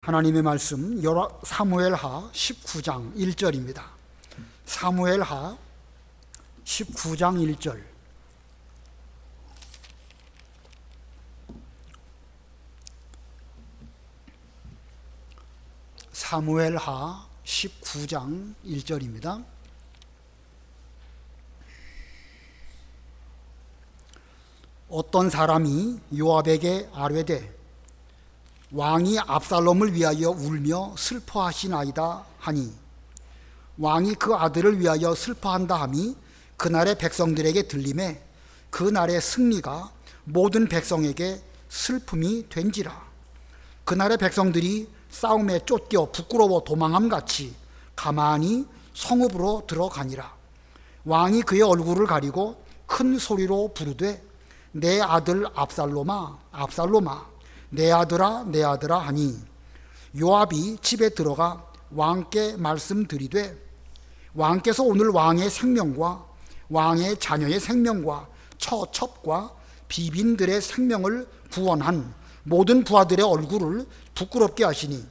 하나님의 말씀 사무엘하 19장 1절입니다. 사무엘하 19장 1절. 사무엘하 19장 1절입니다. 어떤 사람이 요압에게 아뢰되 왕이 압살롬을 위하여 울며 슬퍼하시나이다 하니 왕이 그 아들을 위하여 슬퍼한다 함이 그날의 백성들에게 들림에 그날의 승리가 모든 백성에게 슬픔이 된지라. 그날의 백성들이 싸움에 쫓겨 부끄러워 도망함같이 가만히 성읍으로 들어가니라. 왕이 그의 얼굴을 가리고 큰 소리로 부르되 내 아들 압살롬아 압살롬아 내 아들아 내 아들아 하니 요압이 집에 들어가 왕께 말씀드리되 왕께서 오늘 왕의 생명과 왕의 자녀의 생명과 처첩과 비빈들의 생명을 구원한 모든 부하들의 얼굴을 부끄럽게 하시니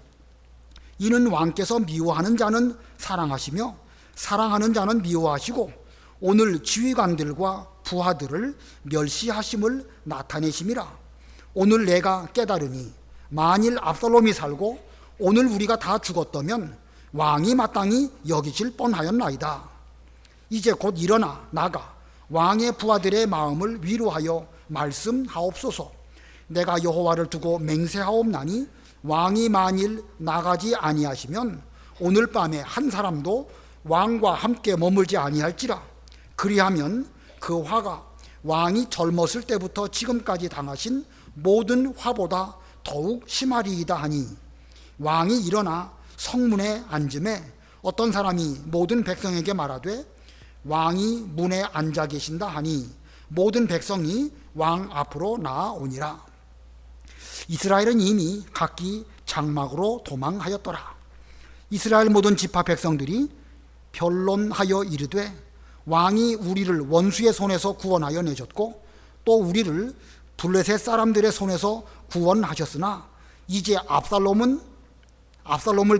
이는 왕께서 미워하는 자는 사랑하시며 사랑하는 자는 미워하시고 오늘 지휘관들과 부하들을 멸시하심을 나타내심이라. 오늘 내가 깨달으니 만일 압살롬이 살고 오늘 우리가 다 죽었다면 왕이 마땅히 여기질 뻔하였나이다. 이제 곧 일어나 나가 왕의 부하들의 마음을 위로하여 말씀하옵소서. 내가 여호와를 두고 맹세하옵나니 왕이 만일 나가지 아니하시면 오늘 밤에 한 사람도 왕과 함께 머물지 아니할지라. 그리하면 그 화가 왕이 젊었을 때부터 지금까지 당하신 모든 화보다 더욱 심하리이다 하니 왕이 일어나 성문에 앉음에 어떤 사람이 모든 백성에게 말하되 왕이 문에 앉아 계신다 하니 모든 백성이 왕 앞으로 나아오니라. 이스라엘은 이미 각기 장막으로 도망하였더라. 이스라엘 모든 지파 백성들이 변론하여 이르되 왕이 우리를 원수의 손에서 구원하여 내줬고 또 우리를 블레셋 사람들의 손에서 구원하셨으나 이제 압살롬을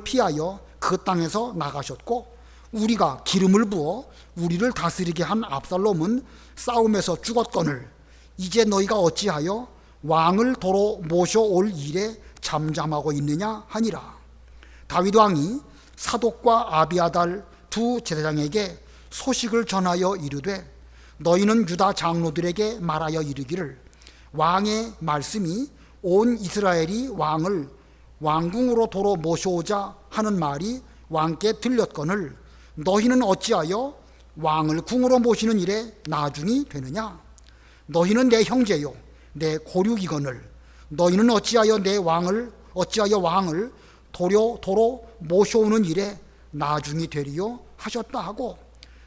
피하여 그 땅에서 나가셨고 우리가 기름을 부어 우리를 다스리게 한 압살롬은 싸움에서 죽었거늘 이제 너희가 어찌하여 왕을 도로 모셔올 일에 잠잠하고 있느냐 하니라. 다윗 왕이 사독과 아비아달 두 제사장에게 소식을 전하여 이르되 너희는 유다 장로들에게 말하여 이르기를 왕의 말씀이 온 이스라엘이 왕을 왕궁으로 도로 모셔오자 하는 말이 왕께 들렸거늘 너희는 어찌하여 왕을 궁으로 모시는 일에 나중이 되느냐. 너희는 내 형제요 내 고륙이거늘 너희는 어찌하여 왕을 도로 모셔오는 일에 나중이 되리요 하셨다 하고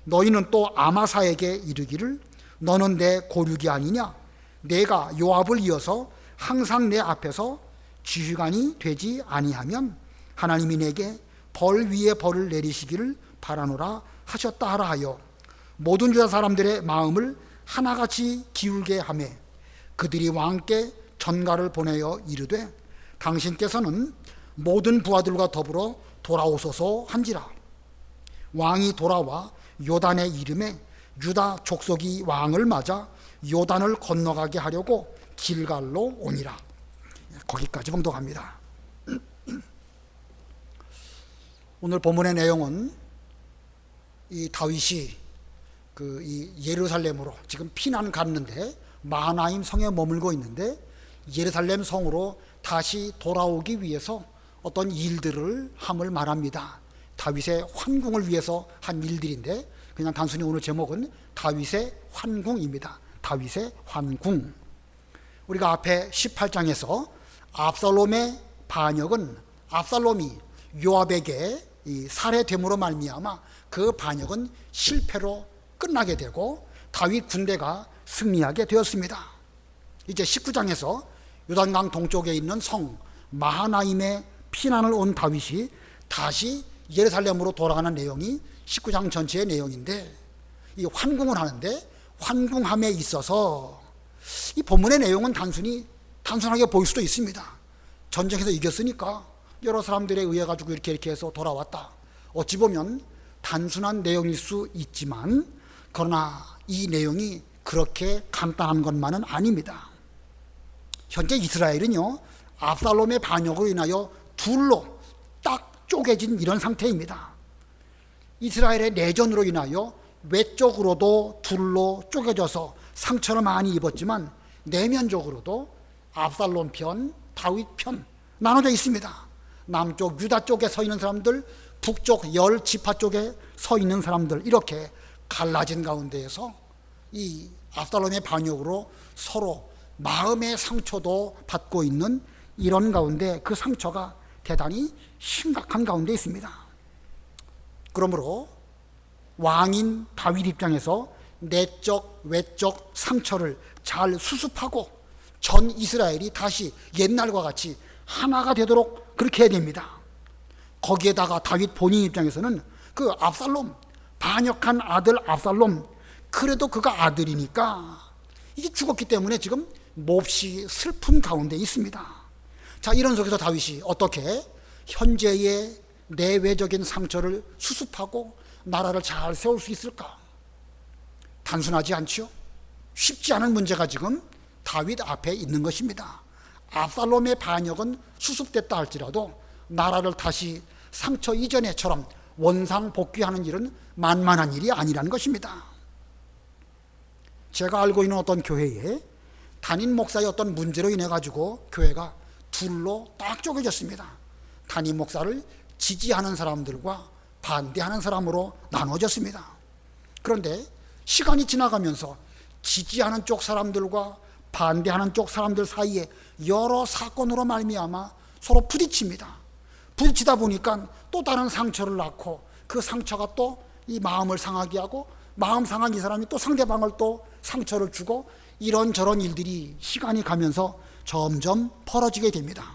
너희는 또 아마사에게 이르기를 너는 내 고륙이 아니냐. 내가 요압을 이어서 항상 내 앞에서 지휘관이 되지 아니하면 하나님이 내게 벌 위에 벌을 내리시기를 바라노라 하셨다 하라 하여 모든 유다 사람들의 마음을 하나같이 기울게 하며 그들이 왕께 전가를 보내어 이르되 당신께서는 모든 부하들과 더불어 돌아오소서 한지라. 왕이 돌아와 요단의 이름에 유다 족속이 왕을 맞아 요단을 건너가게 하려고 길갈로 오니라. 거기까지 봉독합니다. 오늘 본문의 내용은 이 다윗이 이 예루살렘으로 지금 피난 갔는데 마하나임 성에 머물고 있는데 예루살렘 성으로 다시 돌아오기 위해서 어떤 일들을 함을 말합니다. 다윗의 환궁을 위해서 한 일들인데 그냥 단순히 오늘 제목은 다윗의 환궁입니다. 다윗의 환궁. 우리가 앞에 18장에서 압살롬의 반역은 압살롬이 요압에게 살해됨으로 말미암아 그 반역은 실패로 끝나게 되고 다윗 군대가 승리하게 되었습니다. 이제 19장에서 요단강 동쪽에 있는 성 마하나임에 피난을 온 다윗이 다시 예루살렘으로 돌아가는 내용이 19장 전체의 내용인데 이 환궁을 하는데 환궁함에 있어서 이 본문의 내용은 단순하게 보일 수도 있습니다. 전쟁에서 이겼으니까 여러 사람들에 의해 가지고 이렇게 해서 돌아왔다. 어찌 보면 단순한 내용일 수 있지만 그러나 이 내용이 그렇게 간단한 것만은 아닙니다. 현재 이스라엘은요, 압살롬의 반역으로 인하여 둘로 딱 쪼개진 이런 상태입니다. 이스라엘의 내전으로 인하여 외적으로도 둘로 쪼개져서 상처를 많이 입었지만 내면적으로도 압살롬 편, 다윗 편 나눠져 있습니다. 남쪽 유다 쪽에 서 있는 사람들, 북쪽 열 지파 쪽에 서 있는 사람들, 이렇게 갈라진 가운데에서 이 압살롬의 반역으로 서로 마음의 상처도 받고 있는 이런 가운데 그 상처가 대단히 심각한 가운데 있습니다. 그러므로 왕인 다윗 입장에서 내적 외적 상처를 잘 수습하고 전 이스라엘이 다시 옛날과 같이 하나가 되도록 그렇게 해야 됩니다. 거기에다가 다윗 본인 입장에서는 그 압살롬, 반역한 아들 압살롬, 그래도 그가 아들이니까 이게 죽었기 때문에 지금 몹시 슬픈 가운데 있습니다. 자, 이런 속에서 다윗이 어떻게 현재의 내외적인 상처를 수습하고 나라를 잘 세울 수 있을까? 단순하지 않죠? 쉽지 않은 문제가 지금 다윗 앞에 있는 것입니다. 압살롬의 반역은 수습됐다 할지라도 나라를 다시 상처 이전에처럼 원상 복귀하는 일은 만만한 일이 아니라는 것입니다. 제가 알고 있는 어떤 교회에 담임 목사의 어떤 문제로 인해 가지고 교회가 둘로 딱 쪼개졌습니다. 담임 목사를 지지하는 사람들과 반대하는 사람으로 나눠졌습니다. 그런데 시간이 지나가면서 지지하는 쪽 사람들과 반대하는 쪽 사람들 사이에 여러 사건으로 말미암아 서로 부딪힙니다. 부딪히다 보니까 또 다른 상처를 낳고 그 상처가 또 이 마음을 상하게 하고 마음 상한 이 사람이 또 상대방을 또 상처를 주고 이런저런 일들이 시간이 가면서 점점 벌어지게 됩니다.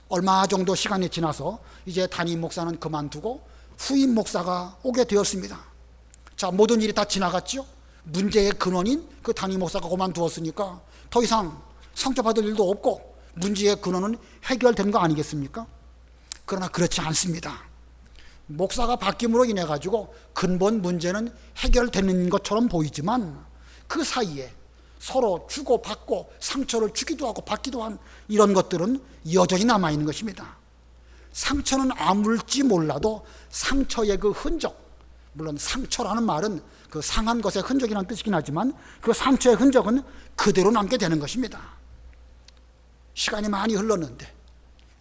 얼마 정도 시간이 지나서 이제 담임 목사는 그만두고 후임 목사가 오게 되었습니다. 자, 모든 일이 다 지나갔죠. 문제의 근원인 그 담임 목사가 그만두었으니까 더 이상 상처받을 일도 없고 문제의 근원은 해결된 거 아니겠습니까? 그러나 그렇지 않습니다. 목사가 바뀜으로 인해 가지고 근본 문제는 해결되는 것처럼 보이지만 그 사이에 서로 주고받고 상처를 주기도 하고 받기도 한 이런 것들은 여전히 남아있는 것입니다. 상처는 아물지 몰라도 상처의 그 흔적, 물론 상처라는 말은 그 상한 것의 흔적이라는 뜻이긴 하지만 그 상처의 흔적은 그대로 남게 되는 것입니다. 시간이 많이 흘렀는데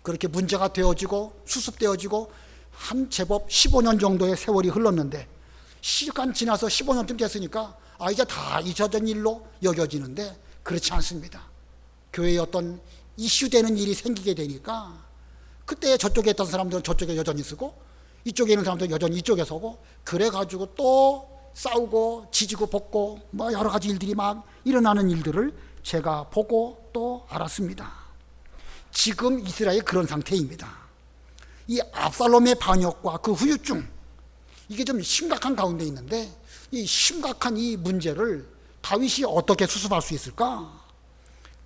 그렇게 문제가 되어지고 수습되어지고 한 제법 15년 정도의 세월이 흘렀는데 시간 지나서 15년쯤 됐으니까 이제 다 잊어진 일로 여겨지는데 그렇지 않습니다. 교회에 어떤 이슈되는 일이 생기게 되니까 그때 저쪽에 있던 사람들은 저쪽에 여전히 서고 이쪽에 있는 사람들은 여전히 이쪽에 서고 그래가지고 또 싸우고 지지고 볶고 뭐 여러 가지 일들이 막 일어나는 일들을 제가 보고 또 알았습니다. 지금 이스라엘이 그런 상태입니다. 이 압살롬의 반역과 그 후유증, 이게 좀 심각한 가운데 있는데 이 심각한 이 문제를 다윗이 어떻게 수습할 수 있을까?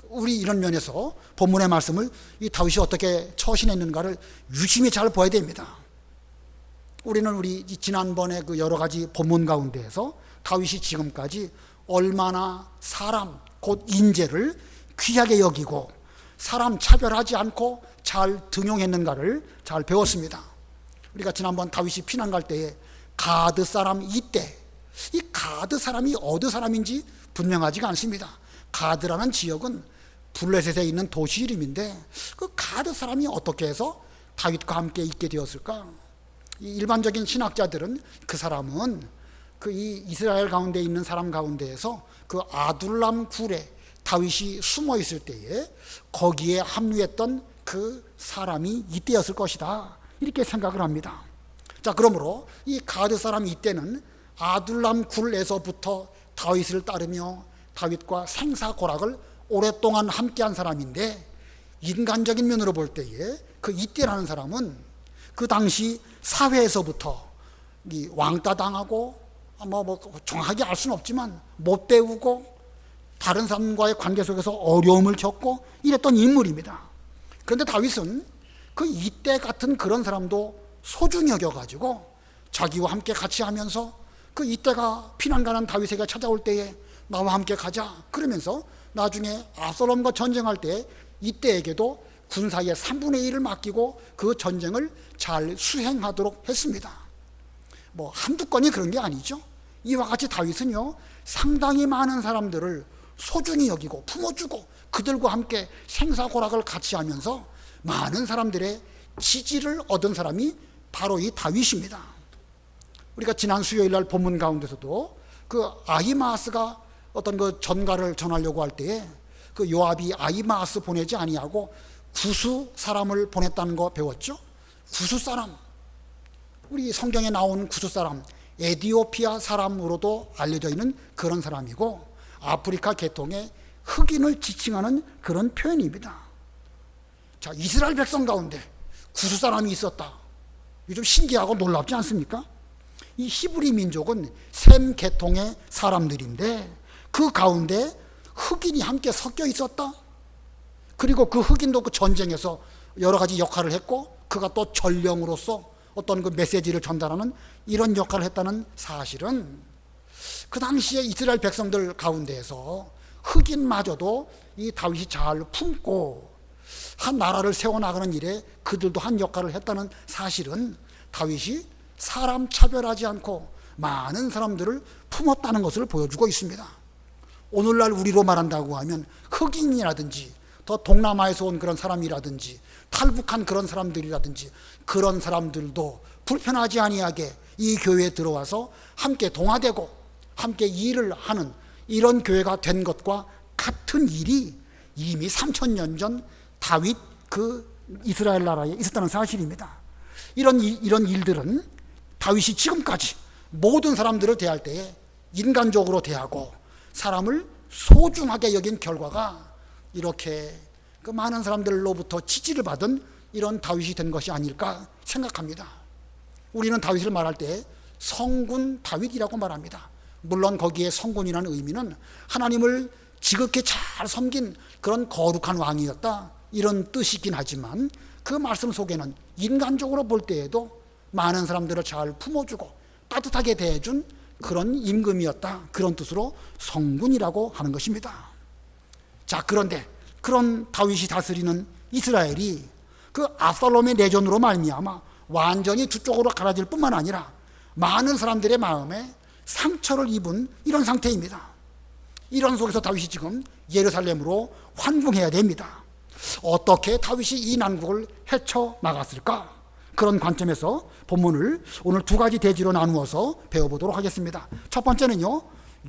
우리 이런 면에서 본문의 말씀을 이 다윗이 어떻게 처신했는가를 유심히 잘 봐야 됩니다. 우리는 우리 지난번에 그 여러 가지 본문 가운데에서 다윗이 지금까지 얼마나 사람 곧 인재를 귀하게 여기고 사람 차별하지 않고 잘 등용했는가를 잘 배웠습니다. 우리가 지난번 다윗이 피난 갈 때에 가드 사람 이때, 이 가드 사람이 어느 사람인지 분명하지가 않습니다. 가드라는 지역은 블레셋에 있는 도시 이름인데 그 가드 사람이 어떻게 해서 다윗과 함께 있게 되었을까? 이 일반적인 신학자들은 그 사람은 그 이 이스라엘 가운데 있는 사람 가운데에서 그 아둘람 굴에 다윗이 숨어 있을 때에 거기에 합류했던 그 사람이 이때였을 것이다, 이렇게 생각을 합니다. 자, 그러므로 이 가드 사람 이때는 아둘람 굴에서부터 다윗을 따르며 다윗과 생사고락을 오랫동안 함께한 사람인데 인간적인 면으로 볼 때에 그 이때라는 사람은 그 당시 사회에서부터 이 왕따 당하고 뭐 정확하게 알 수는 없지만 못 배우고 다른 사람과의 관계 속에서 어려움을 겪고 이랬던 인물입니다. 그런데 다윗은 그 이때 같은 그런 사람도 소중히 여겨가지고 자기와 함께 같이 하면서 그 이때가 피난가는 다윗에게 찾아올 때에 나와 함께 가자 그러면서 나중에 압살롬과 전쟁할 때 이때에게도 군사의 3분의 1을 맡기고 그 전쟁을 잘 수행하도록 했습니다. 뭐 한두 건이 그런 게 아니죠. 이와 같이 다윗은요 상당히 많은 사람들을 소중히 여기고 품어주고 그들과 함께 생사고락을 같이 하면서 많은 사람들의 지지를 얻은 사람이 바로 이 다윗입니다. 우리가 지난 수요일 날 본문 가운데서도 그 아히마아스가 어떤 그 전가를 전하려고 할 때에 그 요압이 아히마아스 보내지 아니하고 구수 사람을 보냈다는 거 배웠죠. 구수 사람, 우리 성경에 나온 구수 사람, 에디오피아 사람으로도 알려져 있는 그런 사람이고 아프리카 계통의 흑인을 지칭하는 그런 표현입니다. 자, 이스라엘 백성 가운데 구수 사람이 있었다. 이게 좀 신기하고 놀랍지 않습니까? 이 히브리 민족은 셈 계통의 사람들인데 그 가운데 흑인이 함께 섞여 있었다. 그리고 그 흑인도 그 전쟁에서 여러 가지 역할을 했고 그가 또 전령으로서 어떤 그 메시지를 전달하는 이런 역할을 했다는 사실은 그 당시에 이스라엘 백성들 가운데에서 흑인마저도 이 다윗이 잘 품고 한 나라를 세워나가는 일에 그들도 한 역할을 했다는 사실은 다윗이 사람 차별하지 않고 많은 사람들을 품었다는 것을 보여주고 있습니다. 오늘날 우리로 말한다고 하면 흑인이라든지 더 동남아에서 온 그런 사람이라든지 탈북한 그런 사람들이라든지 그런 사람들도 불편하지 아니하게 이 교회에 들어와서 함께 동화되고 함께 일을 하는 이런 교회가 된 것과 같은 일이 이미 3000년 전 다윗 그 이스라엘 나라에 있었다는 사실입니다. 이런 일들은 다윗이 지금까지 모든 사람들을 대할 때에 인간적으로 대하고 사람을 소중하게 여긴 결과가 이렇게 그 많은 사람들로부터 지지를 받은 이런 다윗이 된 것이 아닐까 생각합니다. 우리는 다윗을 말할 때 성군 다윗이라고 말합니다. 물론 거기에 성군이라는 의미는 하나님을 지극히 잘 섬긴 그런 거룩한 왕이었다 이런 뜻이긴 하지만 그 말씀 속에는 인간적으로 볼 때에도 많은 사람들을 잘 품어주고 따뜻하게 대해준 그런 임금이었다 그런 뜻으로 성군이라고 하는 것입니다. 자, 그런데 그런 다윗이 다스리는 이스라엘이 그 압살롬의 내전으로 말미암아 완전히 두 쪽으로 갈라질 뿐만 아니라 많은 사람들의 마음에 상처를 입은 이런 상태입니다. 이런 속에서 다윗이 지금 예루살렘으로 환궁해야 됩니다. 어떻게 다윗이 이 난국을 헤쳐나갔을까? 그런 관점에서 본문을 오늘 두 가지 대지로 나누어서 배워보도록 하겠습니다. 첫 번째는요,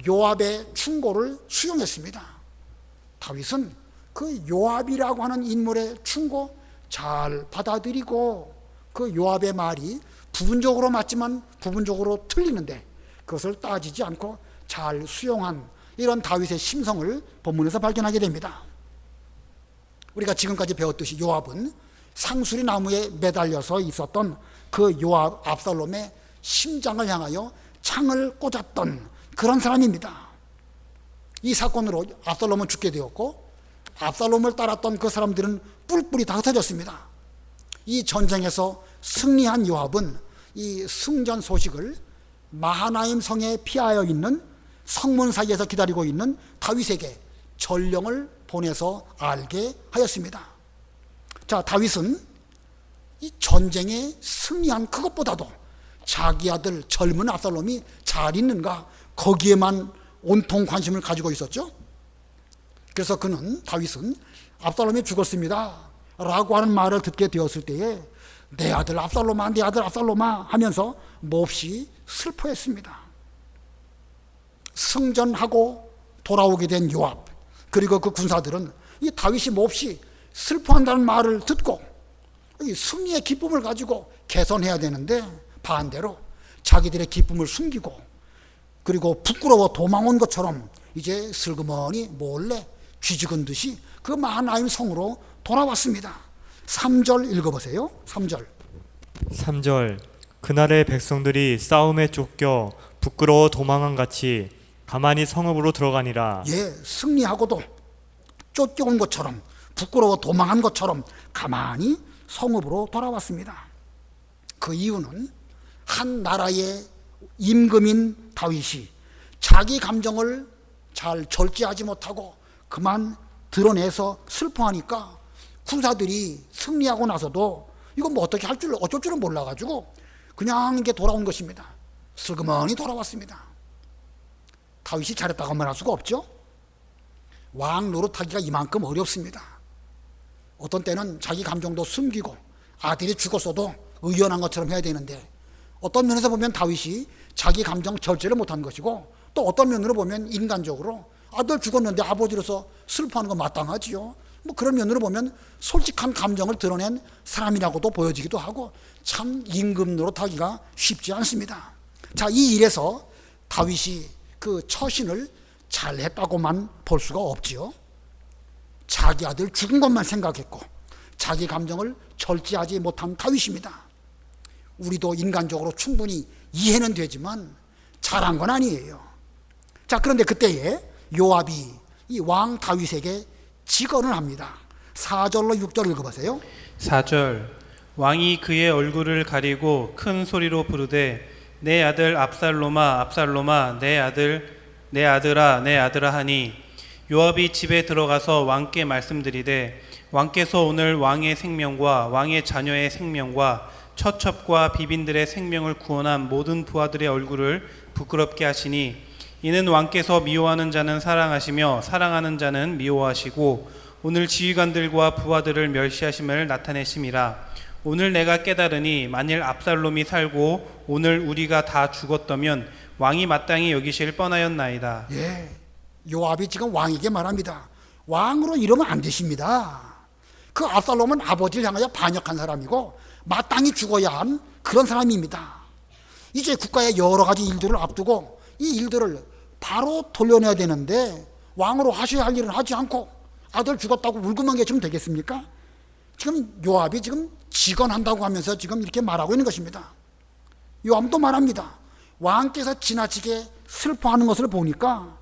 요압의 충고를 수용했습니다. 다윗은 그 요압이라고 하는 인물의 충고 잘 받아들이고 그 요압의 말이 부분적으로 맞지만 부분적으로 틀리는데 그것을 따지지 않고 잘 수용한 이런 다윗의 심성을 본문에서 발견하게 됩니다. 우리가 지금까지 배웠듯이 요압은 상수리 나무에 매달려서 있었던 그 요압 압살롬의 심장을 향하여 창을 꽂았던 그런 사람입니다. 이 사건으로 압살롬은 죽게 되었고 압살롬을 따랐던 그 사람들은 뿔뿔이 다 흩어졌습니다. 이 전쟁에서 승리한 요압은 이 승전 소식을 마하나임 성에 피하여 있는 성문 사이에서 기다리고 있는 다윗에게 전령을 보내서 알게 하였습니다. 자, 다윗은 이 전쟁에 승리한 그것보다도 자기 아들 젊은 압살롬이 잘 있는가 거기에만 온통 관심을 가지고 있었죠. 그래서 다윗은 압살롬이 죽었습니다 라고 하는 말을 듣게 되었을 때에 내 아들 압살롬아, 내 아들 압살롬아 하면서 몹시 슬퍼했습니다. 승전하고 돌아오게 된 요압 그리고 그 군사들은 이 다윗이 몹시 슬퍼한다는 말을 듣고 이 승리의 기쁨을 가지고 개선해야 되는데 반대로 자기들의 기쁨을 숨기고 그리고 부끄러워 도망온 것처럼 이제 슬그머니 몰래 쥐죽은 듯이 그 마하나임 성으로 돌아왔습니다. 3절 읽어보세요. 3절 그날의 백성들이 싸움에 쫓겨 부끄러워 도망한 같이 가만히 성읍으로 들어가니라. 예, 승리하고도 쫓겨온 것처럼 부끄러워 도망한 것처럼 가만히 성읍으로 돌아왔습니다. 그 이유는 한 나라의 임금인 다윗이 자기 감정을 잘 절제하지 못하고 그만 드러내서 슬퍼하니까 군사들이 승리하고 나서도 이거 뭐 어떻게 어쩔 줄은 몰라가지고 그냥 이게 돌아온 것입니다. 슬그머니 돌아왔습니다. 다윗이 잘했다고 말할 수가 없죠. 왕 노릇하기가 이만큼 어렵습니다. 어떤 때는 자기 감정도 숨기고 아들이 죽었어도 의연한 것처럼 해야 되는데, 어떤 면에서 보면 다윗이 자기 감정 절제를 못한 것이고, 또 어떤 면으로 보면 인간적으로 아들 죽었는데 아버지로서 슬퍼하는 건 마땅하지요. 뭐 그런 면으로 보면 솔직한 감정을 드러낸 사람이라고도 보여지기도 하고, 참 임금 노릇하기가 쉽지 않습니다. 자, 이 일에서 다윗이 그 처신을 잘했다고만 볼 수가 없지요. 자기 아들 죽은 것만 생각했고 자기 감정을 절제하지 못한 다윗입니다. 우리도 인간적으로 충분히 이해는 되지만 잘한 건 아니에요. 자, 그런데 그때에 요압이 이 왕 다윗에게 직언을 합니다. 4절로 6절 읽어보세요. 4절 왕이 그의 얼굴을 가리고 큰 소리로 부르되 내 아들 압살롬아 압살롬아 내 아들아 내 아들아 하니, 요압이 집에 들어가서 왕께 말씀드리되 왕께서 오늘 왕의 생명과 왕의 자녀의 생명과 처첩과 비빈들의 생명을 구원한 모든 부하들의 얼굴을 부끄럽게 하시니, 이는 왕께서 미워하는 자는 사랑하시며 사랑하는 자는 미워하시고 오늘 지휘관들과 부하들을 멸시하심을 나타내심이라. 오늘 내가 깨달으니 만일 압살롬이 살고 오늘 우리가 다 죽었다면 왕이 마땅히 여기실 뻔하였나이다. 예, 요압이 지금 왕에게 말합니다. 왕으로 이러면 안 되십니다. 그 압살롬은 아버지를 향하여 반역한 사람이고 마땅히 죽어야 한 그런 사람입니다. 이제 국가의 여러 가지 일들을 앞두고 이 일들을 바로 돌려내야 되는데 왕으로 하셔야 할 일은 하지 않고 아들 죽었다고 울고만 계시면 되겠습니까? 지금 요압이 지금 직언한다고 하면서 지금 이렇게 말하고 있는 것입니다. 요압도 말합니다. 왕께서 지나치게 슬퍼하는 것을 보니까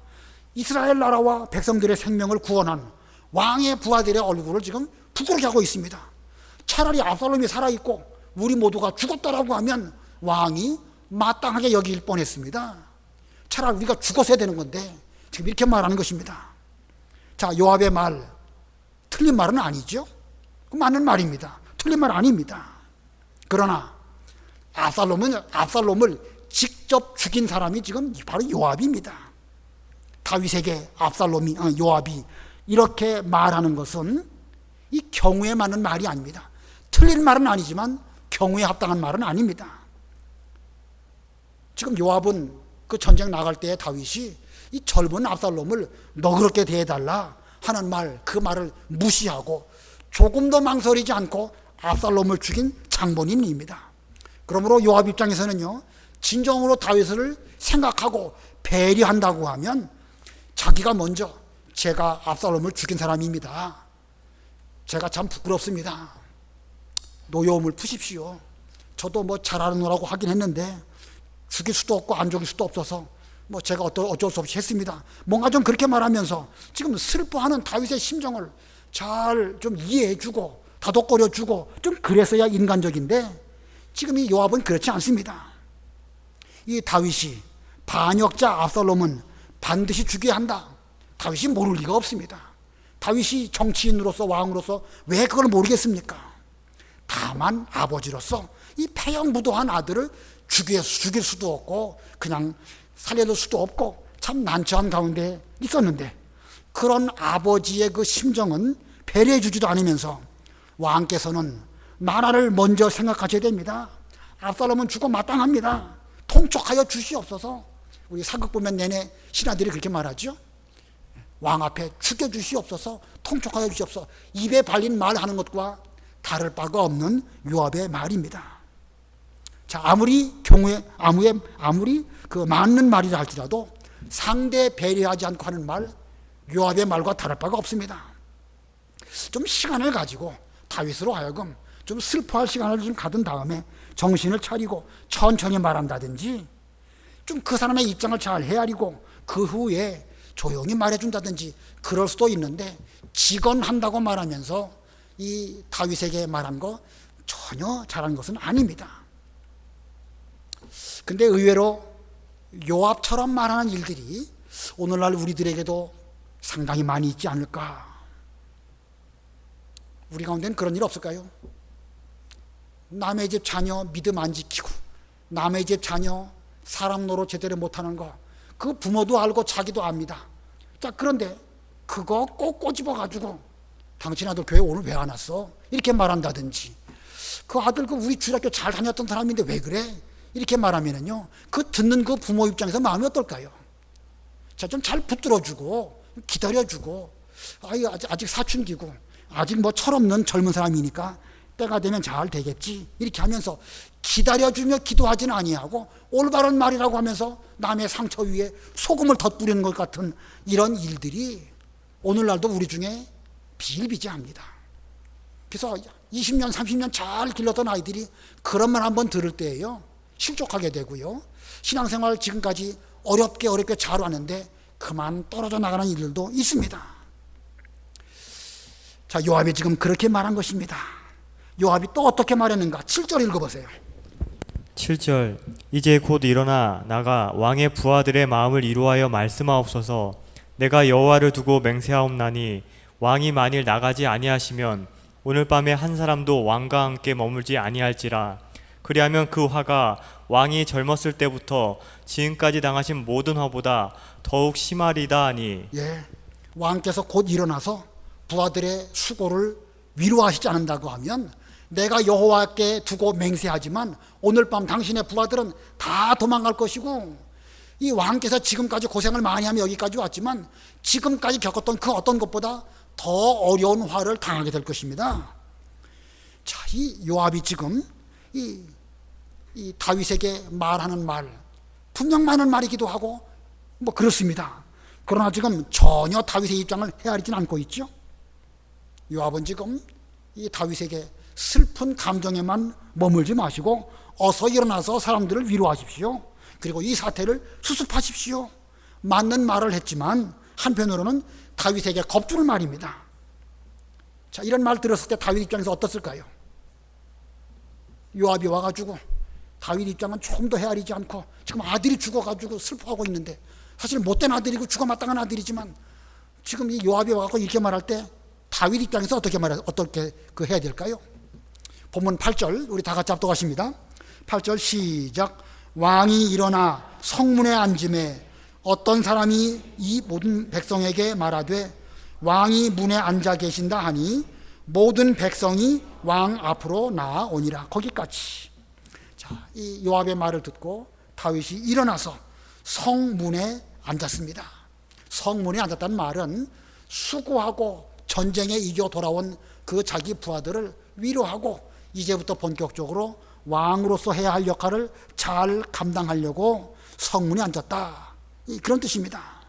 이스라엘 나라와 백성들의 생명을 구원한 왕의 부하들의 얼굴을 지금 부끄럽게 하고 있습니다. 차라리 압살롬이 살아있고 우리 모두가 죽었다라고 하면 왕이 마땅하게 여길 뻔했습니다. 차라리 우리가 죽었어야 되는 건데 지금 이렇게 말하는 것입니다. 자, 요압의 말 틀린 말은 아니죠. 맞는 말입니다. 틀린 말 아닙니다. 그러나 압살롬을 직접 죽인 사람이 지금 바로 요압입니다. 다윗에게 요압이 이렇게 말하는 것은 이 경우에 맞는 말이 아닙니다. 틀린 말은 아니지만 경우에 합당한 말은 아닙니다. 지금 요압은 그 전쟁 나갈 때 다윗이 이 젊은 압살롬을 너그럽게 대해달라 하는 말, 그 말을 무시하고 조금도 망설이지 않고 압살롬을 죽인 장본인입니다. 그러므로 요압 입장에서는요, 진정으로 다윗을 생각하고 배려한다고 하면 자기가 먼저 제가 압살롬을 죽인 사람입니다. 제가 참 부끄럽습니다. 노여움을 푸십시오. 저도 뭐 잘하느라고 하긴 했는데 죽일 수도 없고 안 죽일 수도 없어서 뭐 제가 어쩔 수 없이 했습니다. 뭔가 좀 그렇게 말하면서 지금 슬퍼하는 다윗의 심정을 잘 좀 이해해주고 다독거려주고 좀 그랬어야 인간적인데 지금 이 요압은 그렇지 않습니다. 이 다윗이 반역자 압살롬은 반드시 죽여야 한다. 다윗이 모를 리가 없습니다. 다윗이 정치인으로서 왕으로서 왜 그걸 모르겠습니까? 다만 아버지로서 이 패형부도한 아들을 죽일 수도 없고 그냥 살려둘 수도 없고 참 난처한 가운데 있었는데, 그런 아버지의 그 심정은 배려해 주지도 않으면서 왕께서는 나라를 먼저 생각하셔야 됩니다. 압살롬은 죽어 마땅합니다. 통촉하여 주시옵소서. 우리 사극 보면 내내 신하들이 그렇게 말하죠. 왕 앞에 죽여주시옵소서, 통촉하여 주시옵소서. 입에 발린 말하는 것과 다를 바가 없는 요압의 말입니다. 자, 아무리 그 맞는 말이라 할지라도 상대 배려하지 않고 하는 말, 요압의 말과 다를 바가 없습니다. 좀 시간을 가지고 다윗으로 하여금 좀 슬퍼할 시간을 좀 가진 다음에 정신을 차리고 천천히 말한다든지, 좀 그 사람의 입장을 잘 헤아리고 그 후에 조용히 말해준다든지 그럴 수도 있는데, 직언한다고 말하면서 이 다윗에게 말한 거 전혀 잘한 것은 아닙니다. 근데 의외로 요압처럼 말하는 일들이 오늘날 우리들에게도 상당히 많이 있지 않을까? 우리 가운데는 그런 일 없을까요? 남의 집 자녀 믿음 안 지키고, 남의 집 자녀 사람 노릇 제대로 못하는 거, 그 부모도 알고 자기도 압니다. 자, 그런데 그거 꼭 꼬집어가지고 당신 아들 교회 오늘 왜 안 왔어? 이렇게 말한다든지, 그 아들 그 우리 주일학교 잘 다녔던 사람인데 왜 그래? 이렇게 말하면은요, 그 듣는 그 부모 입장에서 마음이 어떨까요? 자, 좀 잘 붙들어주고 기다려주고, 아직 사춘기고 아직 뭐 철없는 젊은 사람이니까 때가 되면 잘 되겠지, 이렇게 하면서 기다려주며 기도하지는 아니하고 올바른 말이라고 하면서 남의 상처 위에 소금을 덧뿌리는 것 같은 이런 일들이 오늘날도 우리 중에 비일비재합니다. 그래서 20년 30년 잘 길렀던 아이들이 그런 말 한번 들을 때에요, 실족하게 되고요, 신앙생활 지금까지 어렵게 잘 왔는데 그만 떨어져 나가는 일들도 있습니다. 자, 요압이 지금 그렇게 말한 것입니다. 요압이 또 어떻게 말했는가? 7절 읽어보세요. 7절 이제 곧 일어나 나가 왕의 부하들의 마음을 이루하여 말씀하옵소서. 내가 여호와를 두고 맹세하옵나니 왕이 만일 나가지 아니하시면 오늘 밤에 한 사람도 왕과 함께 머물지 아니할지라. 그리하면 그 화가 왕이 젊었을 때부터 지금까지 당하신 모든 화보다 더욱 심하리다 하니. 예, 왕께서 곧 일어나서 부하들의 수고를 위로하시지 않는다고 하면 내가 여호와께 두고 맹세하지만 오늘 밤 당신의 부하들은 다 도망갈 것이고, 이 왕께서 지금까지 고생을 많이 하며 여기까지 왔지만 지금까지 겪었던 그 어떤 것보다 더 어려운 화를 당하게 될 것입니다. 자, 이 요압이 지금 이 다윗에게 말하는 말, 분명 많은 말이기도 하고 뭐 그렇습니다. 그러나 지금 전혀 다윗의 입장을 헤아리진 않고 있죠. 요압은 지금 이 다윗에게 슬픈 감정에만 머물지 마시고 어서 일어나서 사람들을 위로하십시오. 그리고 이 사태를 수습하십시오. 맞는 말을 했지만 한편으로는 다윗에게 겁주는 말입니다. 자, 이런 말 들었을 때 다윗 입장에서 어떻을까요? 요압이 와가지고 다윗 입장은 조금 더 헤아리지 않고 지금 아들이 죽어가지고 슬퍼하고 있는데, 사실 못된 아들이고 죽어마땅한 아들이지만 지금 이 요압이 와가지고 이렇게 말할 때 다윗 입장에서 어떻게 해야 될까요? 본문 8절 우리 다 같이 합독하십니다. 8절 시작. 왕이 일어나 성문에 앉음에 어떤 사람이 이 모든 백성에게 말하되 왕이 문에 앉아 계신다 하니 모든 백성이 왕 앞으로 나아오니라. 거기까지. 자, 이 요압의 말을 듣고 다윗이 일어나서 성문에 앉았습니다. 성문에 앉았다는 말은 수고하고 전쟁에 이겨 돌아온 그 자기 부하들을 위로하고 이제부터 본격적으로 왕으로서 해야 할 역할을 잘 감당하려고 성문에 앉았다, 그런 뜻입니다.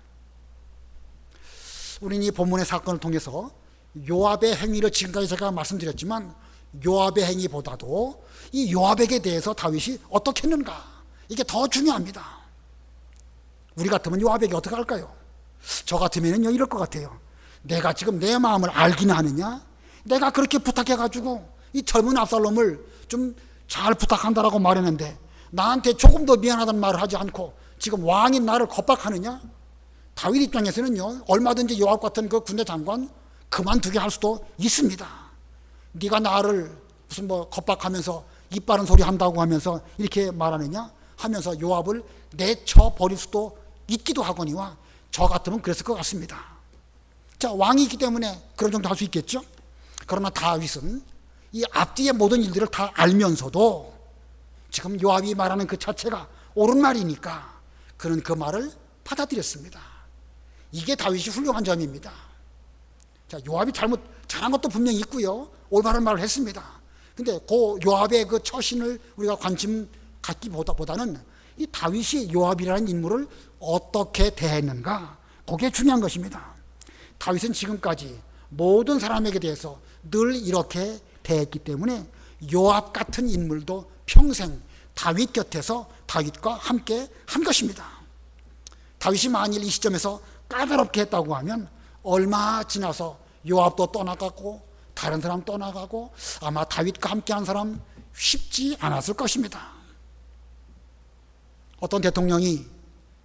우리는 이 본문의 사건을 통해서 요압의 행위를 지금까지 제가 말씀드렸지만 요압의 행위보다도 이 요압에게 대해서 다윗이 어떻게 했는가, 이게 더 중요합니다. 우리 같으면 요압에게 어떻게 할까요? 저 같으면요 이럴 것 같아요. 내가 지금 내 마음을 알기나 하느냐? 내가 그렇게 부탁해가지고 이 젊은 압살롬을 좀 잘 부탁한다라고 말했는데 나한테 조금 더 미안하다는 말을 하지 않고 지금 왕인 나를 겁박하느냐? 다윗 입장에서는요 얼마든지 요압 같은 그 군대 장관 그만두게 할 수도 있습니다. 네가 나를 무슨 뭐 겁박하면서 입 바른 소리 한다고 하면서 이렇게 말하느냐 하면서 요압을 내쳐 버릴 수도 있기도 하거니와 저 같으면 그랬을 것 같습니다. 자, 왕이 있기 때문에 그런 정도 할 수 있겠죠. 그러나 다윗은 이 앞뒤의 모든 일들을 다 알면서도 지금 요압이 말하는 그 자체가 옳은 말이니까 그는 그 말을 받아들였습니다. 이게 다윗이 훌륭한 점입니다. 자, 요압이 잘한 것도 분명히 있고요, 올바른 말을 했습니다. 근데 그 요압의 그 처신을 우리가 관심 갖기보다는 이 다윗이 요압이라는 인물을 어떻게 대했는가, 그게 중요한 것입니다. 다윗은 지금까지 모든 사람에게 대해서 늘 이렇게 대했기 때문에 요압 같은 인물도 평생 다윗 곁에서 다윗과 함께 한 것입니다. 다윗이 만일 이 시점에서 까다롭게 했다고 하면 얼마 지나서 요압도 떠나갔고 다른 사람 떠나가고 아마 다윗과 함께한 사람 쉽지 않았을 것입니다. 어떤 대통령이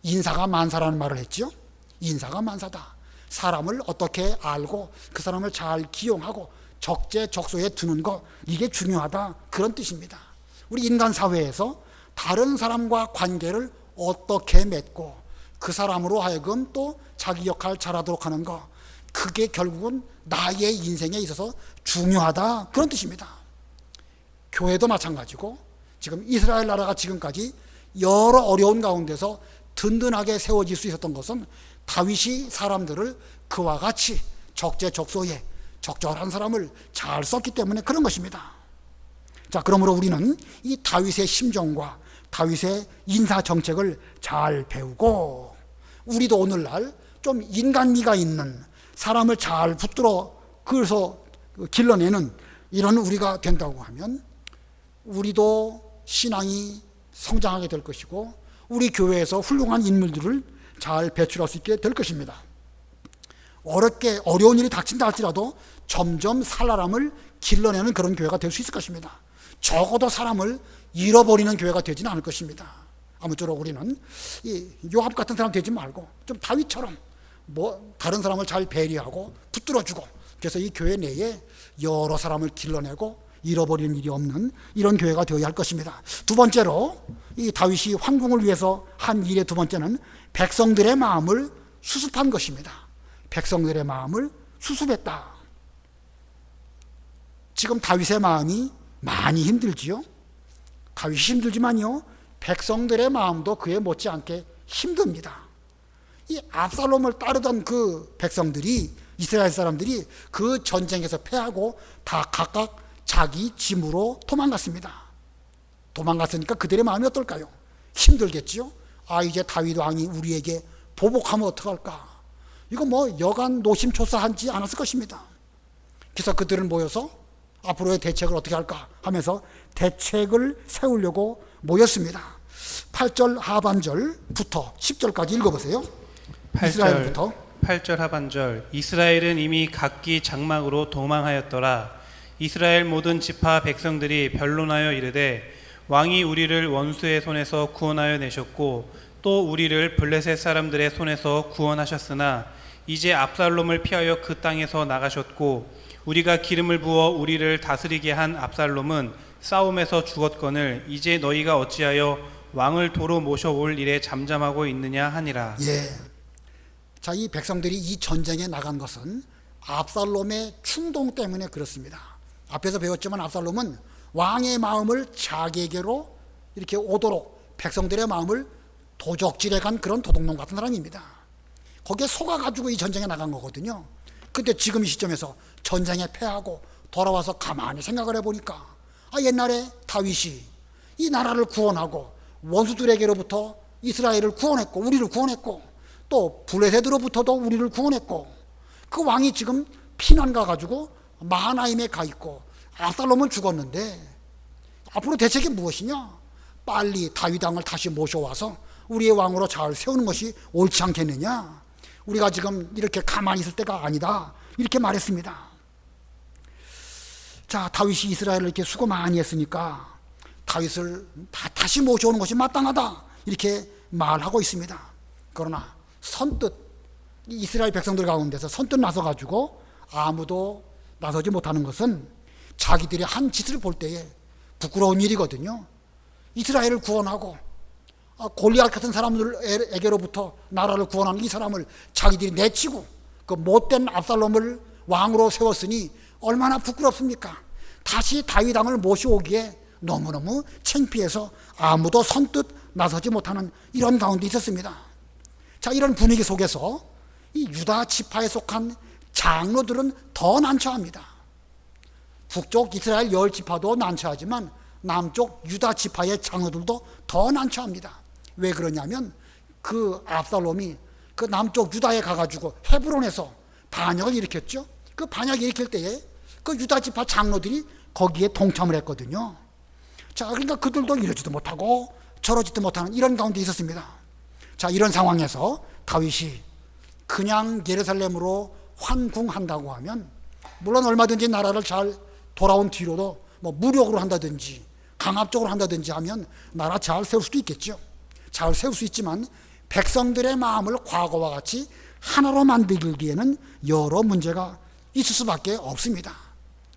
인사가 만사라는 말을 했죠. 인사가 만사다. 사람을 어떻게 알고 그 사람을 잘 기용하고 적재적소에 두는 것, 이게 중요하다, 그런 뜻입니다. 우리 인간 사회에서 다른 사람과 관계를 어떻게 맺고 그 사람으로 하여금 또 자기 역할 잘하도록 하는 것, 그게 결국은 나의 인생에 있어서 중요하다, 그런 뜻입니다. 교회도 마찬가지고 지금 이스라엘 나라가 지금까지 여러 어려운 가운데서 든든하게 세워질 수 있었던 것은 다윗이 사람들을 그와 같이 적재적소에 적절한 사람을 잘 썼기 때문에 그런 것입니다. 자, 그러므로 우리는 이 다윗의 심정과 다윗의 인사 정책을 잘 배우고 우리도 오늘날 좀 인간미가 있는 사람을 잘 붙들어 그래서 길러내는 이런 우리가 된다고 하면 우리도 신앙이 성장하게 될 것이고 우리 교회에서 훌륭한 인물들을 잘 배출할 수 있게 될 것입니다. 어려운 일이 닥친다 할지라도 점점 사람을 길러내는 그런 교회가 될 수 있을 것입니다. 적어도 사람을 잃어버리는 교회가 되지는 않을 것입니다. 아무쪼록 우리는 이 요압 같은 사람 되지 말고 좀 다윗처럼 다른 사람을 잘 배려하고 붙들어주고, 그래서 이 교회 내에 여러 사람을 길러내고 잃어버리는 일이 없는 이런 교회가 되어야 할 것입니다. 두 번째로 이 다윗이 황궁을 위해서 한 일의 두 번째는 백성들의 마음을 수습한 것입니다. 백성들의 마음을 수습했다. 지금 다윗의 마음이 많이 힘들지요. 다윗이 힘들지만요, 백성들의 마음도 그에 못지않게 힘듭니다. 이 압살롬을 따르던 그 백성들이, 이스라엘 사람들이 그 전쟁에서 패하고 다 각각 자기 짐으로 도망갔습니다. 도망갔으니까 그들의 마음이 어떨까요? 힘들겠지요. 아, 이제 다윗 왕이 우리에게 보복하면 어떡할까? 이거 여간 노심초사하지 않았을 것입니다. 그래서 그들은 모여서 앞으로의 대책을 어떻게 할까 하면서 대책을 세우려고 모였습니다. 8절 하반절부터 10절까지 읽어보세요. 8절 하반절. 이스라엘은 이미 각기 장막으로 도망하였더라. 이스라엘 모든 지파 백성들이 변론하여 이르되 왕이 우리를 원수의 손에서 구원하여 내셨고 또 우리를 블레셋 사람들의 손에서 구원하셨으나 이제 압살롬을 피하여 그 땅에서 나가셨고 우리가 기름을 부어 우리를 다스리게 한 압살롬은 싸움에서 죽었거늘 이제 너희가 어찌하여 왕을 도로 모셔올 일에 잠잠하고 있느냐 하니라. 예. 자, 이 백성들이 이 전쟁에 나간 것은 압살롬의 충동 때문에 그렇습니다. 앞에서 배웠지만 압살롬은 왕의 마음을 자기에게로 이렇게 오도록 백성들의 마음을 도적질해 간 그런 도둑놈 같은 사람입니다. 거기에 속아가지고 이 전쟁에 나간 거거든요. 근데 지금 이 시점에서 전쟁에 패하고 돌아와서 가만히 생각을 해보니까 옛날에 다윗이 이 나라를 구원하고 원수들에게로부터 이스라엘을 구원했고 우리를 구원했고 또 블레셋으로부터도 우리를 구원했고 그 왕이 지금 피난 가가지고 마하나임에 가 있고 압살롬은 죽었는데 앞으로 대책이 무엇이냐? 빨리 다윗 왕을 다시 모셔와서 우리의 왕으로 잘 세우는 것이 옳지 않겠느냐? 우리가 지금 이렇게 가만히 있을 때가 아니다, 이렇게 말했습니다. 자, 다윗이 이스라엘을 이렇게 수고 많이 했으니까 다윗을 다시 모셔오는 것이 마땅하다, 이렇게 말하고 있습니다. 그러나 선뜻 이스라엘 백성들 가운데서 선뜻 나서가지고 아무도 나서지 못하는 것은 자기들이 한 짓을 볼 때에 부끄러운 일이거든요. 이스라엘을 구원하고 골리앗 같은 사람들에게로부터 나라를 구원하는 이 사람을 자기들이 내치고 그 못된 압살롬을 왕으로 세웠으니 얼마나 부끄럽습니까? 다시 다윗 왕을 모셔오기에 너무너무 창피해서 아무도 선뜻 나서지 못하는 이런 가운데 있었습니다. 자, 이런 분위기 속에서 이 유다 지파에 속한 장로들은 더 난처합니다. 북쪽 이스라엘 10지파도 난처하지만 남쪽 유다 지파의 장로들도 더 난처합니다. 왜 그러냐면 그 압살롬이 그 남쪽 유다에 가가지고 헤브론에서 반역을 일으켰죠. 그 반역을 일으킬 때에 그 유다 지파 장로들이 거기에 동참을 했거든요. 자, 그러니까 그들도 이러지도 못하고 저러지도 못하는 이런 가운데 있었습니다. 자, 이런 상황에서 다윗이 그냥 예루살렘으로 환궁한다고 하면 물론 얼마든지 나라를 잘 돌아온 뒤로도 뭐 무력으로 한다든지 강압적으로 한다든지 하면 나라 잘 세울 수도 있겠죠. 잘 세울 수 있지만 백성들의 마음을 과거와 같이 하나로 만들기에는 여러 문제가 있을 수밖에 없습니다.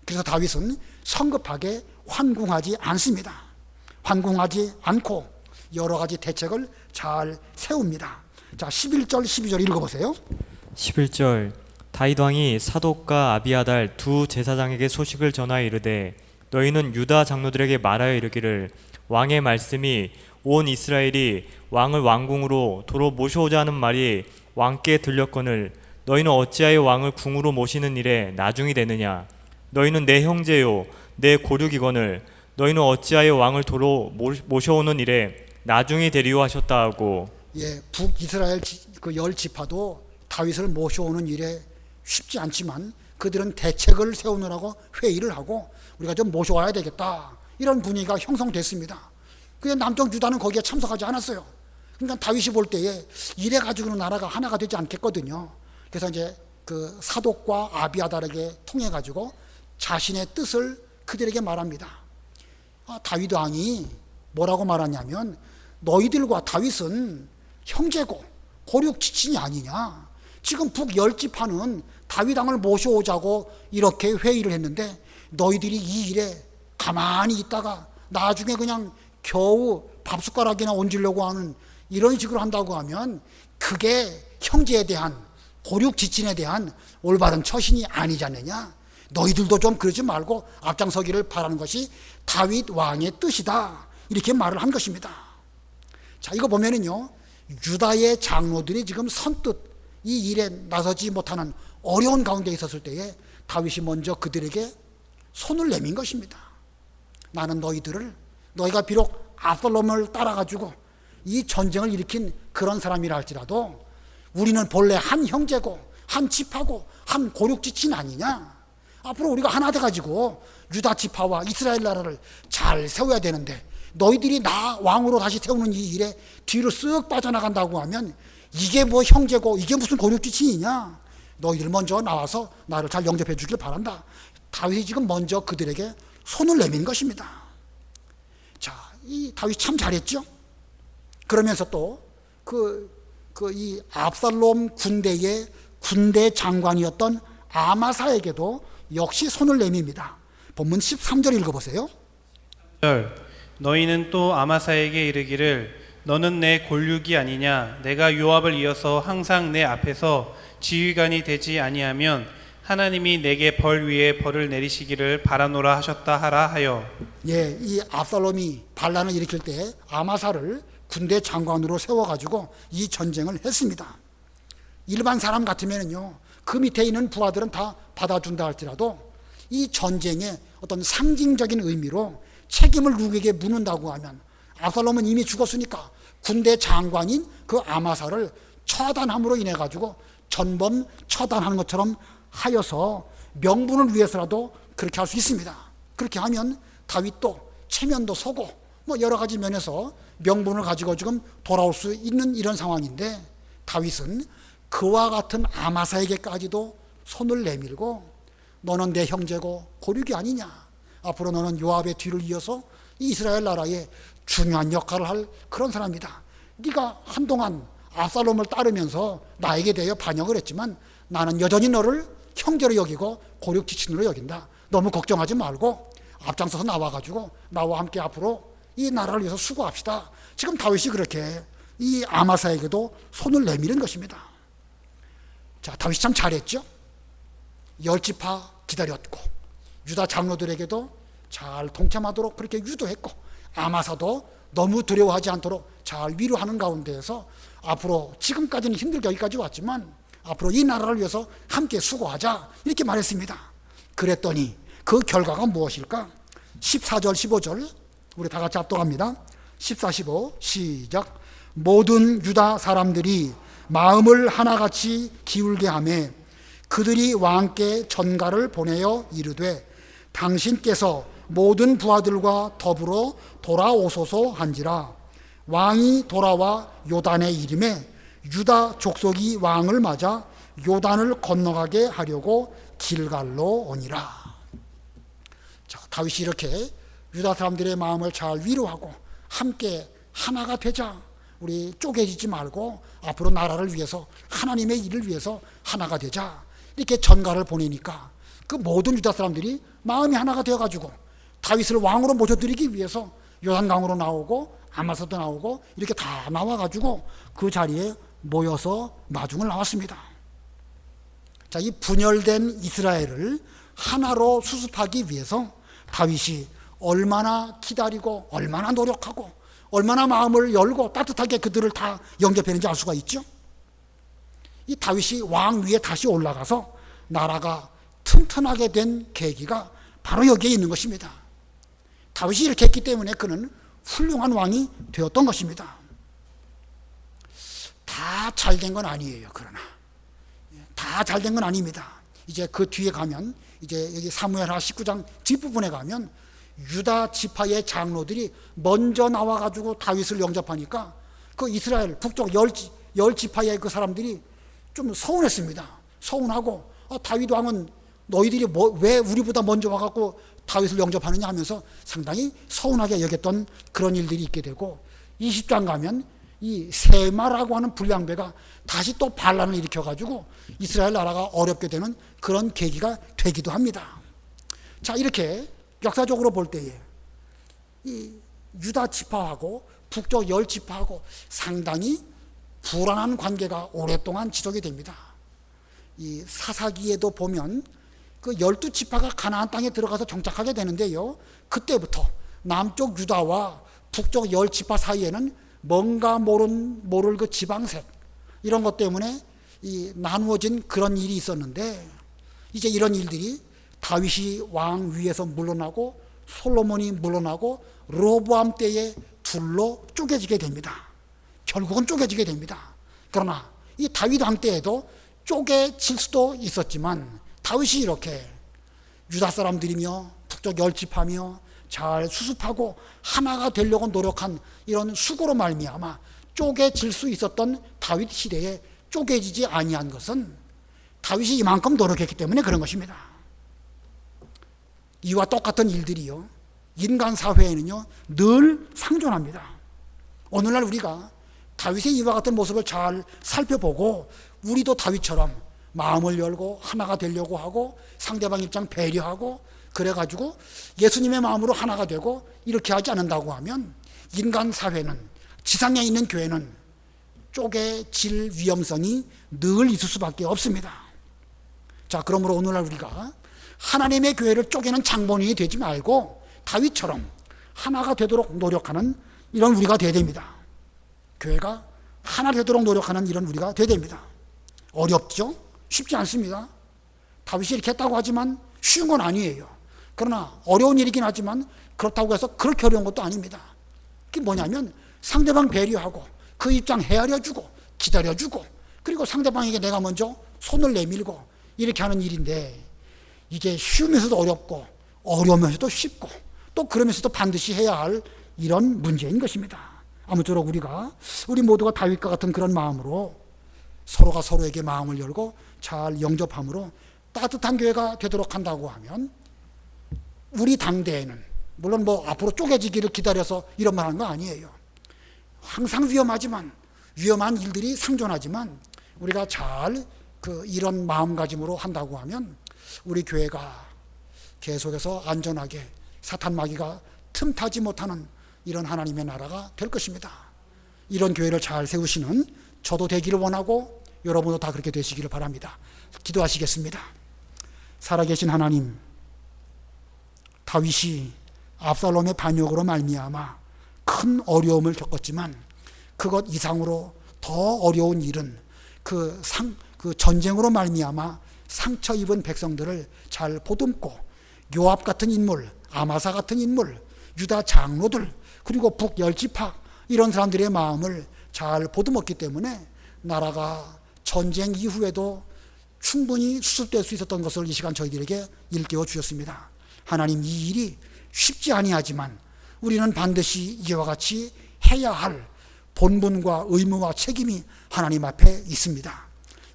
그래서 다윗은 성급하게 환궁하지 않습니다. 환궁하지 않고 여러 가지 대책을 잘 세웁니다. 자, 11절 12절 읽어보세요. 11절 다윗 왕이 사독과 아비아달 두 제사장에게 소식을 전하여 이르되 너희는 유다 장로들에게 말하여 이르기를 왕의 말씀이 온 이스라엘이 왕을 왕궁으로 도로 모셔오자 하는 말이 왕께 들렸거늘 너희는 어찌하여 왕을 궁으로 모시는 일에 나중이 되느냐. 너희는 내 형제요 내 고륙이거늘 너희는 어찌하여 왕을 도로 모셔오는 일에 나중이 되리오 하셨다 하고. 예, 북이스라엘 그 열 지파도 다윗을 모셔오는 일에 쉽지 않지만 그들은 대책을 세우느라고 회의를 하고 우리가 좀 모셔와야 되겠다 이런 분위기가 형성됐습니다. 그런데 남쪽 유다는 거기에 참석하지 않았어요. 그러니까 다윗이 볼 때에 이래 가지고는 나라가 하나가 되지 않겠거든요. 그래서 이제 그 사독과 아비아달에게 통해 가지고 자신의 뜻을 그들에게 말합니다. 다윗 왕이 뭐라고 말하냐면 너희들과 다윗은 형제고 고륙 지친이 아니냐. 지금 북열 지파는 다윗 왕을 모셔오자고 이렇게 회의를 했는데 너희들이 이 일에 가만히 있다가 나중에 그냥 겨우 밥숟가락이나 얹으려고 하는 이런 식으로 한다고 하면 그게 형제에 대한 고륙 지친에 대한 올바른 처신이 아니지 않느냐. 너희들도 좀 그러지 말고 앞장서기를 바라는 것이 다윗 왕의 뜻이다 이렇게 말을 한 것입니다. 자, 이거 보면은요 유다의 장로들이 지금 선뜻 이 일에 나서지 못하는 어려운 가운데 있었을 때에 다윗이 먼저 그들에게 손을 내민 것입니다. 나는 너희가 비록 압살롬을 따라가지고 이 전쟁을 일으킨 그런 사람이라 할지라도 우리는 본래 한 형제고 한 지파고 한 고륙지친 아니냐. 앞으로 우리가 하나 돼가지고 유다 지파와 이스라엘 나라를 잘 세워야 되는데 너희들이 나 왕으로 다시 세우는 이 일에 뒤로 쓱 빠져나간다고 하면 이게 뭐 형제고 이게 무슨 고륙지친이냐. 너희들 먼저 나와서 나를 잘 영접해 주길 바란다. 다윗이 지금 먼저 그들에게 손을 내민 것입니다. 자, 이 다윗 참 잘했죠. 그러면서 또 이 압살롬 군대의 군대 장관이었던 아마사에게도 역시 손을 내밉니다. 본문 13절 읽어보세요. 너희는 또 아마사에게 이르기를 너는 내 골육이 아니냐. 내가 요압을 이어서 항상 내 앞에서 지휘관이 되지 아니하면 하나님이 내게 벌 위에 벌을 내리시기를 바라노라 하셨다 하라 하여. 예, 이 압살롬이 반란을 일으킬 때 아마사를 군대 장관으로 세워가지고 이 전쟁을 했습니다. 일반 사람 같으면요 그 밑에 있는 부하들은 다 받아준다 할지라도 이 전쟁의 어떤 상징적인 의미로 책임을 누구에게 묻는다고 하면 압살롬은 이미 죽었으니까 군대 장관인 그 아마사를 처단함으로 인해 가지고 전범 처단하는 것처럼 하여서 명분을 위해서라도 그렇게 할 수 있습니다. 그렇게 하면 다윗도 체면도 서고 뭐 여러 가지 면에서 명분을 가지고 지금 돌아올 수 있는 이런 상황인데 다윗은 그와 같은 아마사에게까지도 손을 내밀고 너는 내 형제고 고륙이 아니냐. 앞으로 너는 요압의 뒤를 이어서 이스라엘 나라에 중요한 역할을 할 그런 사람이다. 네가 한동안 압살롬을 따르면서 나에게 대하여 반역을 했지만 나는 여전히 너를 형제로 여기고 고륙지친으로 여긴다. 너무 걱정하지 말고 앞장서서 나와가지고 나와 함께 앞으로 이 나라를 위해서 수고합시다. 지금 다윗이 그렇게 이 아마사에게도 손을 내미는 것입니다. 자, 다윗이 참 잘했죠. 열 지파 기다렸고 유다 장로들에게도 잘 동참하도록 그렇게 유도했고 아마사도 너무 두려워하지 않도록 잘 위로하는 가운데에서 앞으로 지금까지는 힘들게 여기까지 왔지만 앞으로 이 나라를 위해서 함께 수고하자 이렇게 말했습니다. 그랬더니 그 결과가 무엇일까? 14절 15절 우리 다 같이 합독합니다. 14, 15 시작. 모든 유다 사람들이 마음을 하나같이 기울게 하며 그들이 왕께 전가를 보내어 이르되 당신께서 모든 부하들과 더불어 돌아오소서 한지라. 왕이 돌아와 요단에 이름에 유다 족속이 왕을 맞아 요단을 건너가게 하려고 길갈로 오니라. 자, 다윗이 이렇게 유다 사람들의 마음을 잘 위로하고 함께 하나가 되자. 우리 쪼개지지 말고 앞으로 나라를 위해서, 하나님의 일을 위해서 하나가 되자. 이렇게 전가를 보내니까 그 모든 유다 사람들이 마음이 하나가 되어가지고 다윗을 왕으로 모셔드리기 위해서 요단강으로 나오고 아마사도 나오고 이렇게 다 나와가지고 그 자리에 모여서 마중을 나왔습니다. 자, 이 분열된 이스라엘을 하나로 수습하기 위해서 다윗이 얼마나 기다리고 얼마나 노력하고 얼마나 마음을 열고 따뜻하게 그들을 다 영접했는지 알 수가 있죠. 이 다윗이 왕 위에 다시 올라가서 나라가 튼튼하게 된 계기가 바로 여기에 있는 것입니다. 다윗이 이렇게 했기 때문에 그는 훌륭한 왕이 되었던 것입니다. 다 잘된 건 아니에요. 그러나 다 잘된 건 아닙니다. 이제 그 뒤에 가면, 이제 여기 사무엘하 19장 뒷부분에 가면 유다 지파의 장로들이 먼저 나와가지고 다윗을 영접하니까 그 이스라엘 북쪽 열 지파의 그 사람들이 좀 서운했습니다. 서운하고 다윗 왕은 너희들이 왜 우리보다 먼저 와갖고 다윗을 영접하느냐 하면서 상당히 서운하게 여겼던 그런 일들이 있게 되고, 20장 가면 이 세마라고 하는 불량배가 다시 또 반란을 일으켜가지고 이스라엘 나라가 어렵게 되는 그런 계기가 되기도 합니다. 자, 이렇게 역사적으로 볼 때에 이 유다 지파하고 북쪽 열 지파하고 상당히 불안한 관계가 오랫동안 지속이 됩니다. 이 사사기에도 보면 그 12지파가 가나안 땅에 들어가서 정착하게 되는데요, 그때부터 남쪽 유다와 북쪽 10지파 사이에는 뭔가 모를 그 지방색, 이런 것 때문에 이 나누어진 그런 일이 있었는데, 이제 이런 일들이 다윗이 왕 위에서 물러나고 솔로몬이 물러나고 르호보암 때에 둘로 쪼개지게 됩니다. 결국은 쪼개지게 됩니다. 그러나 이 다윗 왕 때에도 쪼개질 수도 있었지만 다윗이 이렇게 유다 사람들이며 북쪽 열지파며 잘 수습하고 하나가 되려고 노력한 이런 수고로 말미암아 쪼개질 수 있었던 다윗 시대에 쪼개지지 아니한 것은 다윗이 이만큼 노력했기 때문에 그런 것입니다. 이와 똑같은 일들이요, 인간 사회에는요 늘 상존합니다. 오늘날 우리가 다윗의 이와 같은 모습을 잘 살펴보고 우리도 다윗처럼 마음을 열고 하나가 되려고 하고 상대방 입장 배려하고 그래가지고 예수님의 마음으로 하나가 되고 이렇게 하지 않는다고 하면 인간 사회는, 지상에 있는 교회는 쪼개질 위험성이 늘 있을 수밖에 없습니다. 자, 그러므로 오늘날 우리가 하나님의 교회를 쪼개는 장본인이 되지 말고 다윗처럼 하나가 되도록 노력하는 이런 우리가 되어야 됩니다. 교회가 하나 되도록 노력하는 이런 우리가 되어야 됩니다. 어렵죠? 쉽지 않습니다. 다윗이 이렇게 했다고 하지만 쉬운 건 아니에요. 그러나 어려운 일이긴 하지만 그렇다고 해서 그렇게 어려운 것도 아닙니다. 그게 뭐냐면 상대방 배려하고 그 입장 헤아려주고 기다려주고 그리고 상대방에게 내가 먼저 손을 내밀고 이렇게 하는 일인데, 이게 쉬우면서도 어렵고 어려우면서도 쉽고 또 그러면서도 반드시 해야 할 이런 문제인 것입니다. 아무쪼록 우리 모두가 다윗과 같은 그런 마음으로 서로가 서로에게 마음을 열고 잘 영접함으로 따뜻한 교회가 되도록 한다고 하면, 우리 당대에는 물론 앞으로 쪼개지기를 기다려서 이런 말 하는 거 아니에요. 항상 위험한 일들이 상존하지만 우리가 잘 이런 마음가짐으로 한다고 하면 우리 교회가 계속해서 안전하게 사탄 마귀가 틈타지 못하는 이런 하나님의 나라가 될 것입니다. 이런 교회를 잘 세우시는 저도 되기를 원하고 여러분도 다 그렇게 되시기를 바랍니다. 기도하시겠습니다. 살아계신 하나님, 다윗이 압살롬의 반역으로 말미암아 큰 어려움을 겪었지만 그것 이상으로 더 어려운 일은 그 전쟁으로 말미암아 상처 입은 백성들을 잘 보듬고 요압 같은 인물, 아마사 같은 인물, 유다 장로들, 그리고 북열지파 이런 사람들의 마음을 잘 보듬었기 때문에 나라가 전쟁 이후에도 충분히 수습될 수 있었던 것을 이 시간 저희들에게 일깨워 주셨습니다. 하나님, 이 일이 쉽지 아니하지만 우리는 반드시 이와 같이 해야 할 본분과 의무와 책임이 하나님 앞에 있습니다.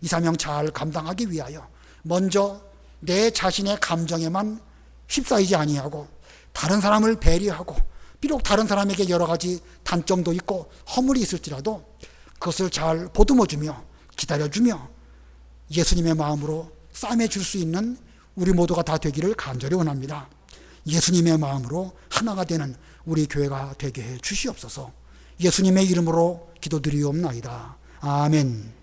이 사명 잘 감당하기 위하여 먼저 내 자신의 감정에만 휩싸이지 아니하고 다른 사람을 배려하고, 비록 다른 사람에게 여러 가지 단점도 있고 허물이 있을지라도 그것을 잘 보듬어주며 기다려주며 예수님의 마음으로 싸매줄 수 있는 우리 모두가 다 되기를 간절히 원합니다. 예수님의 마음으로 하나가 되는 우리 교회가 되게 해 주시옵소서. 예수님의 이름으로 기도드리옵나이다. 아멘.